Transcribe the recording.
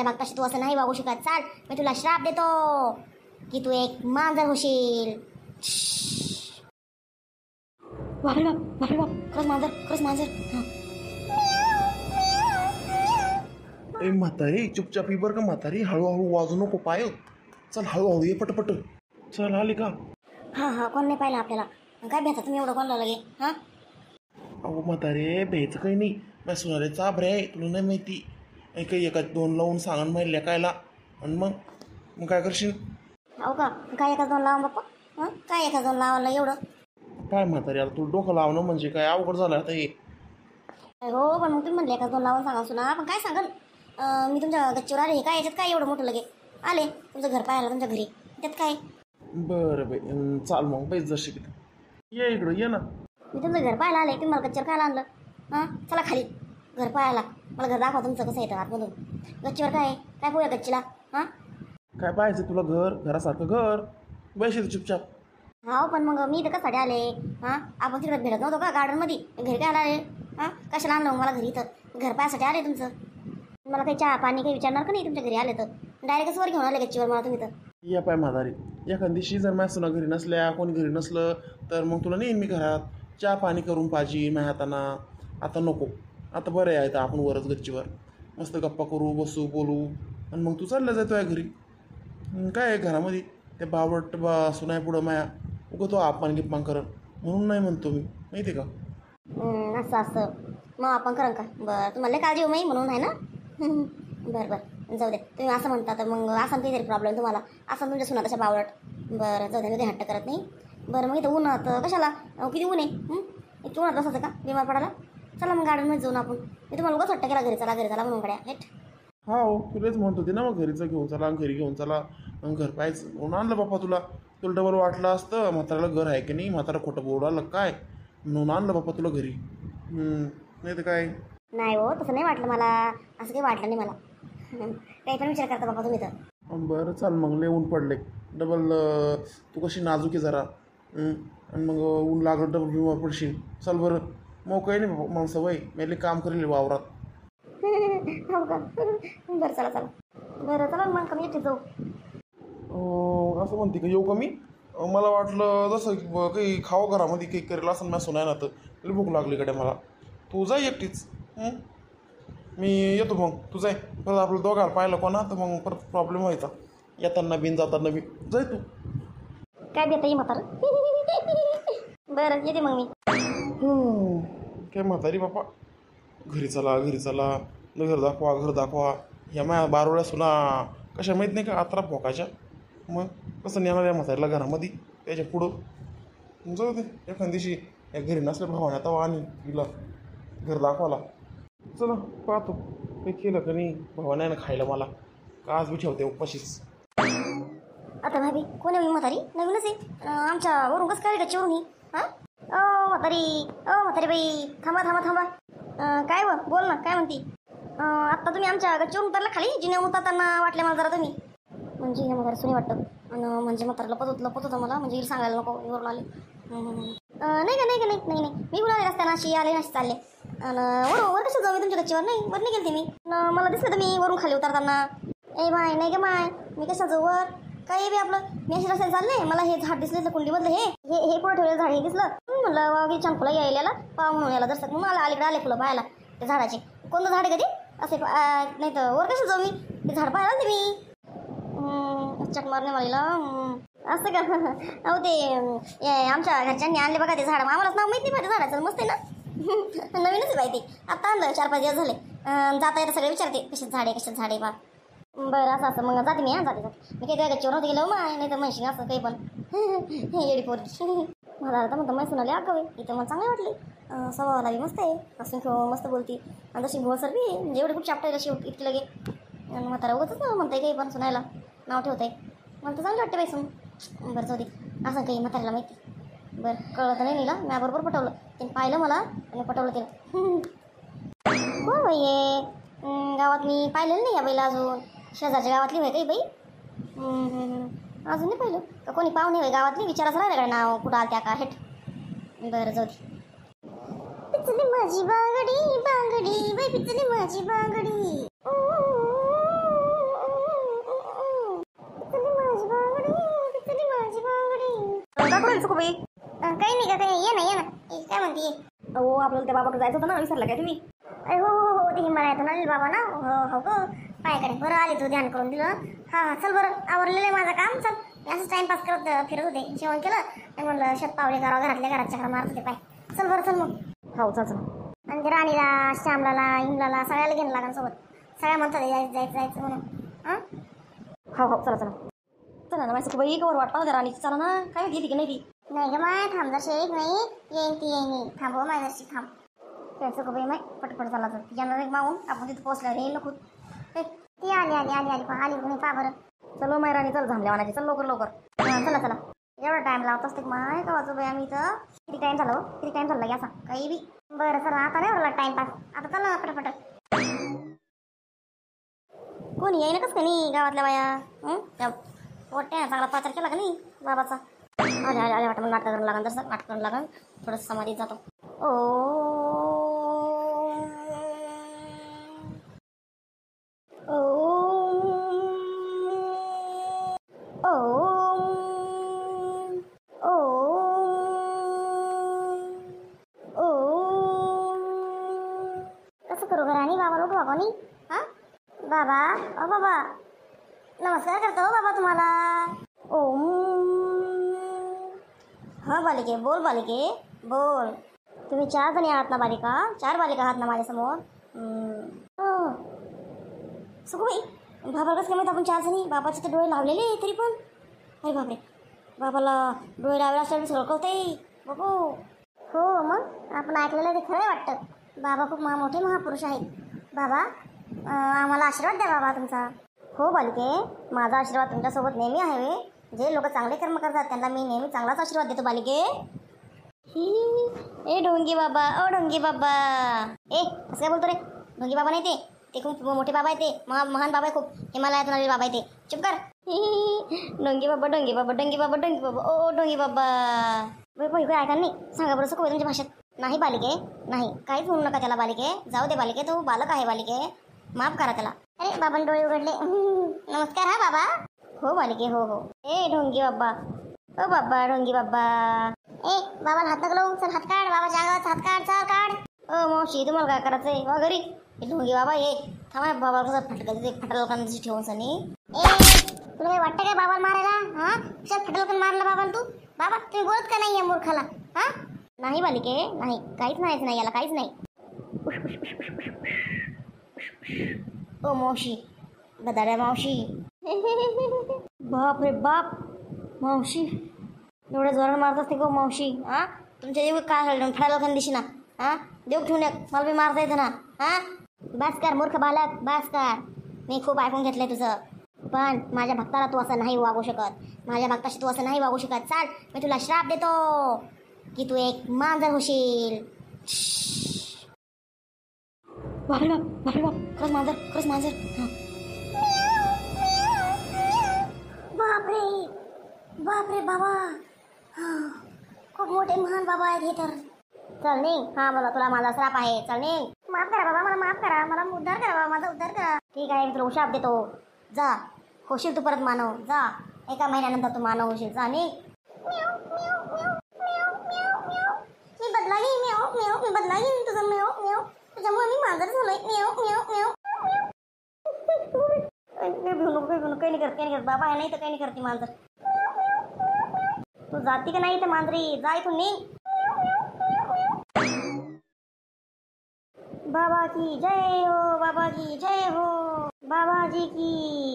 पात्र मागताशी तू असं नाही वागू शकत. चाल, मी तुला श्राप देतो की तू एक मांजर होशील. बापरे बाप, बापरे बाप, खरंच मांजर, खरंच मांजर. ए म्हातारी, चुपचाप ये बरं का म्हातारी. हळूहळू वाजू नको पाय. चल हळूहळू ये पटपट. चल आली का? हां, कोण नाही पाहिलं आपल्याला. काय भेटा तुम्ही एवढं कोणाला लगे? हां, अहो म्हातारे, भ्यायचं काही नाही. माझ्या सोनारे चाबरे आहे, तुला नाही माहिती. काही एका दोन लावून सांगून माहिती लेकायला. आणि मग काय करशील? हो का? काय एका दोन लावा बाप्पा? हां, काय एका दोन लावायला एवढं? काय म्हातारी, आता तुला डोकं लावणं म्हणजे काय अवघड झालं आता हे. हो, पण मग तुम्ही म्हणले एका दोन लावून सांगा सुना. पण काय सांगाल, मी तुमच्या गच्चीवर आले. हे काय याच्यात काय एवढं मोठं लगे आले तुमचं घर पाहायला तुमच्या घरी, त्यात काय? बरं बाई, चाल मग बैस जशी की. ये इकडं ये ना. मी तुमचं घर पाहायला आले, तुम्ही मला गच्चीवर खायला आणलं. हां, चला खाली घर पाहायला. मला घर दाखवा तुमचं कसं येतं आतमधून. गच्चीवर काय आहे? काय पोया गच्चीला? हां, काय पाहायचं तुला? घरासारखं घर. बैस चुपचाप. हो, पण मग मी इथं कशासाठी आले? हां, आपण तिकडे भेटत नव्हतो का गार्डनमध्ये? घरी काय आले? हां, कशाला आणलं मला घरी? इथं घर पाहायसाठी आले तुमचं. मला काही चहा पाणी काही विचारणार का नाही तुमच्या घरी आले तर? डायरेक्टच वर घेऊन आले गच्चीवर मला तुम्ही तर. या पाय म्हातारी, एखाद्या दिवशी जर माझ्या सुना घरी नसल्या, कोणी घरी नसलं तर मग तुला नेईन मी घरात. चहा पाणी करून पाहिजे माझ्या हाताना. आता नको, आता बरं आहे. आता आपण वरच गच्चीवर मस्त गप्पा करू, बसू, बोलू. आणि मग तू चालला जातो आहे घरी. काय आहे घरामध्ये ते बावट सुनाय पुढं माया उगं तो अपमान गिपमान करत, म्हणून नाही म्हणतो मी, माहिती आहे का? असं मग आपण करा का? बरं, तुम्हाला काळजी होऊ म्हणून आहे ना? बरं, जाऊ दे. तुम्ही असं म्हणता तर मग असा काहीतरी प्रॉब्लेम तुम्हाला. असं तुमच्या सुना तशा बावळट. बरं, जाऊ दे, मी ते हट्ट करत नाही. बरं, मग इथं उन्हात कशाला? किती ऊन आहे? इतकं उन्हात बसायचं का बिमार पडायला? चला मग गार्डनमध्ये जाऊन आपण. मी तुम्हाला उगाच हट्ट केला घरी चला म्हणून कडे हेट. हो, तुलाच म्हणत होते ना मग घरीचं घेऊन चला, घरी घेऊन चला. मग घर पाहायचं म्हणून आणलं बाप्पा तुला. तुला डबल वाटलं असतं म्हाताऱ्याला घर आहे की नाही, म्हातारा खोटं बोलायला काय, म्हणून आणलं बाप्पा तुला घरी. नाही तर काय. नाही हो, तसं नाही वाटलं मला. असं काही वाटलं नाही मला. काही पण विचार करता बाबा तुम्ही तर. बरं चाल मग, लय ऊन पडले डबल. तू कशी नाजूक आहे जरा. आणि मग ऊन लागलं डबल बिमार पडशील. चल बरं, मग काही नाही मला सवय, मी काम करेल वावरात. हो का? बरं, चला. बरं, चला मग कमी येते जाऊ. असं म्हणते का येऊ का मी? मला वाटलं जसं काही खावं घरामध्ये काही करेल असं मी सुनाय ना. तर भूक लागली कडे मला. तू जाय एकटीच. मी येतो मग. तू जाय. परत आपलं दोघाला पाहिलं कोणा तर मग परत प्रॉब्लेम व्हायचा. येताना बिन जाताना बी. जाय तू. काय देता ये म्हातार? बरं, येते मग मी. काय म्हातारी बापा, घरी चला घर दाखवा. ह्या माझ्या बारोळ्या सुना कशा माहीत नाही का आत्रा फोकाच्या. मग कसं नेणार या म्हातारीला घरामध्ये त्याच्या पुढं? जाऊ दे, एखाद्या दिवशी या घरी नसल्या भावाने आता आणि तिला घर दाखवाला. चला पाहतो काही केलं का नाही भावाने ना खायला मला. का आज बी ठेवते उपाशीच. आता भाभी कोण आहे म्हातारी? नवीनच आहे. आमच्या वरून कसं काय गच्चीवरून ही? हां, म्हातारी बाई, थांबा. काय बोल ना, काय म्हणती? आत्ता तुम्ही आमच्या गच्चीवरून उतरला खाली. जिने उतरताना वाटले मला जरा तुम्ही. म्हणजे हिने म्हातारी सुनी वाटतं. आणि म्हणजे म्हातारा लपत होतं मला. म्हणजे सांगायला नको वरून आले. नाही. मी कुठं आले रस्त्यानं अशी आले नशी चालले. आणि वर कसं जाऊ मी तुमच्या गच्चीवर? नाही, वर नाही गेलते मी. मला दिसलं तर मी वरून खाली उतरताना. ए बाय, नाही ग माय, मी कसं जाऊ वर? काय बी आपलं, मी अशी रस्त्याने चालले. मला हे झाड दिसलं कुंडीमधलं. हे पुढे ठेवलेलं झाड हे दिसलं. म्हणलं वाघी छान फुलं यायला पाहा म्हणून याला दर्शक म्हणून अलीकडे आले फुलं पाहायला त्या झाडाचे. कोणतं झाड आहे कधी असे? नाही तर वर कसं जाऊ मी? ते झाड पाहायला ते मी चक मारणे मला असं का? अहो ते आमच्या घरच्यांनी आणले बघा ते झाड. आम्हालाच नाव माहिती नाही माझ्या झाडाचं. मस्त आहे ना, नवीनच आहे बाई ते. आता आणलं 4-5 दिवस झाले. जाता येतं सगळे विचारते कशात झाडे बा. बरं, असं मग जाते मी. जाते मी काही काय गच्चीवर नव्हतं गेलो माय. नाही तर म्हणशील असं काही पण येडी पोरी. मला आता म्हणतं मै सुनाले अगं बाई. इथं मला चांगली वाटली. स्वभावाला बी मस्त आहे. हसून खेळून मस्त बोलती. आणि तशी भोसर बी म्हणजे एवढी खूप चापटायला अशी इतकी लगे. आणि म्हातारा उगतच ना म्हणताय काही पण सुनायला नाव ठेवताय. मला तर चांगलं वाटते बाई सून. बरं, जाऊ दे. असं काही म्हाताऱ्याला माहिती. बरं, कळलं तर नाही नीला. मी बरोबर पटवलं. तिने पाहिलं मला आणि पटवलं तिने. कोण बाई आहे? गावात मी पाहिलेलं नाही या बाईला अजून. शेजारच्या गावातली होय काही बाई? अजून नाही पाहिलं का? कोणी पाहुणे होय गावातली? विचारायचं राहिलं का नाव कुठं आलं त्या का हेट? बरं, जाऊ दे. पिचली माझी बांगडी बाई, पिचली माझी बांगडी. राहिली सुखबाई? काही नाही का, काही ये ना ये ना. काय म्हणते ये? अहो आपल्याला त्या बाबाकडे जायचं होतं ना, विसरला काय तुम्ही? अरे हो हो हो, ते हिमालयातून आलेले बाबा ना. हो हो पायाकडे बरं आले, तू ध्यान करून दिलं. हा हा चल बरं, आवरलेलं आहे माझं काम. चल मी असं टाइमपास करत फिरत होते, जेवण केलं आणि म्हणलं शतपावले करावं, घरातल्या घरात चक्र मारत होते पाय. चल बरं चल मग. हो चल चल. आणि ते राणीला, श्यामलाला, हिमलाला सगळ्याला घेणं लागेल सोबत. सगळ्या म्हणतात जायचं जायचं जायचं म्हणून. हां हो हो चला चला चला ना. माझं बाई कवर वाट पाहू राणीची. चला ना. काय घेते की नाही ती? नाही ग माय, थांब जशी एक नाही येईन ती येईन. थांब हो माझ्याशी थांब. त्याचं का बाई माय पटपट झाला तर येणार एक मागून आपण तिथं पोहोचल्यावर येईल नको. ती आली आली आली आली आली कोणी पा बरं. चलो माय राणी चल, झांबल्या वानाची. चल लवकर लवकर. हां चला चला. एवढा टाइम लावत असते माय का वाजू बाई आम्ही इथं. किती टाइम झाला हो, किती टाइम झाला असा काही बी. बरं चला आता नाही उरला टाइमपास, आता चला पटापट. कोणी येईन कस का नाही गावातल्या बाया? पोट्या चांगला प्रचार केला का नाही बाबाचा? आले आले आले वाटतं मला नाटक करून लागन, तसं नाटक करून लागन. थोडंसं समाधीत जातो. ओ ओ ओ ओ कसं करू घराणी? बाबा उठवा कोणी? हां बाबा, ओ बाबा नमस्कार करतो हो बाबा तुम्हाला. ओम. हां बालिके बोल, बालिके बोल. तुम्ही 4 जणी आहात ना बालिका? 4 बालिका आहात ना माझ्यासमोर? सुखबाई बाबा कसं काय माहीत आपण 4 जणी? बाबाचे तर डोळे लावलेले तरी पण. अरे बापरे, बाबाला डोळे लावायला असल्यावर सगळं कळतंय बाबू. हो मग आपण ऐकलेलं ते खरं वाटतं. बाबा खूप मोठे महापुरुष आहेत. बाबा आम्हाला आशीर्वाद द्या बाबा तुमचा. हो बालिके, माझा आशीर्वाद तुमच्यासोबत नेहमी आहे. जे लोक चांगले कर्म करतात त्यांना मी नेहमी चांगलाच आशीर्वाद देतो बालिके. ए ढोंगी बाबा, ओ ढोंगी बाबा. असं काय बोलतो रे? ढोंगी बाबा नाही ते खूप मोठे बाबा आहे. ते महान बाबा आहे, खूप हिमालयातून आलेले बाबा आहे ते. चुप कर. ढोंगी बाबा ढोंगी बाबा ढोंगी बाबा ढोंगी बाबा, ओ ढोंगी बाबा. बाई काय ऐका नाही, सांगा बरं सुखबाई तुमच्या भाषेत. नाही बालिके नाही, काहीच म्हणू नका त्याला बालिके. जाऊ दे बालिके, तो बालक आहे बालिके, माफ करा त्याला. अरे बाबांनी डोळे उघडले. नमस्कार हा बाबा. हो बालिके हो हो. ए ढोंगी बाबा, ओ बाबा ढोंगी बाबा. बाबाला हात नका लावू. चल हात काढ, बाबाच्या अंगावर हात काढ, चल काढ. मावशी तुम्हाला काय करायचंय वा घरी? ढोंगी बाबा ये थांबा. बाबा कसं फटकल ते फटल दिशी ठेवून सनी. तुला काही वाटतं काय बाबाला मारायला? हां कशात फटलकन मारलं बाबाला तू? बाबा तुम्ही बोलत का नाही या मूर्खाला? हां नाही बालिके नाही, काहीच म्हणायचं नाही याला, काहीच नाही. ओ मावशी, गदाड्या मावशी. बाप रे बाप, मावशी एवढ्या जोरानं मारत असते गो मावशी. हां तुमच्या जेव्हा काय फटायला दिशी ना. हां देव ठेवून मला बी मारता येतं ना. हां बास्कार मूर्ख बालक बास्कार. मी खूप ऐकून घेतलंय तुझं, पण माझ्या भक्ताला तू असं नाही वागू शकत. माझ्या भक्ताशी तू असं नाही वागू शकत. चाल मी तुला श्राप देतो की तू एक मांजर होशील. बापरे बाप, बापरे बाप, खरंच मांजर, खरंच मांजर. बापरे बापरे बाबा, खूप मोठे महान बाबा आहेत हे तर. चल नाही. हां बोला, तुला माझा श्राप आहे. चल नाही. माफ करा बाबा, मला माफ करा, मला उद्धार करा बाबा, माझा उद्धार करा. ठीक आहे मी तुला शाप देतो. जा होशील तू परत मानव. जा 1 महिन्यानंतर तू मानव होशील. जा नाही. मी बदला घेईन. मी बदला घेईन तुझं. त्याच्यामुळे मी मांजर झालोय. काही नाही करत बाबा आहे नाही तर काही नाही करते मांजर. तू जाती का नाही तर मांजरी? जा इथून निघ. बाबा की जय हो, बाबा की जय हो, बाबाजी की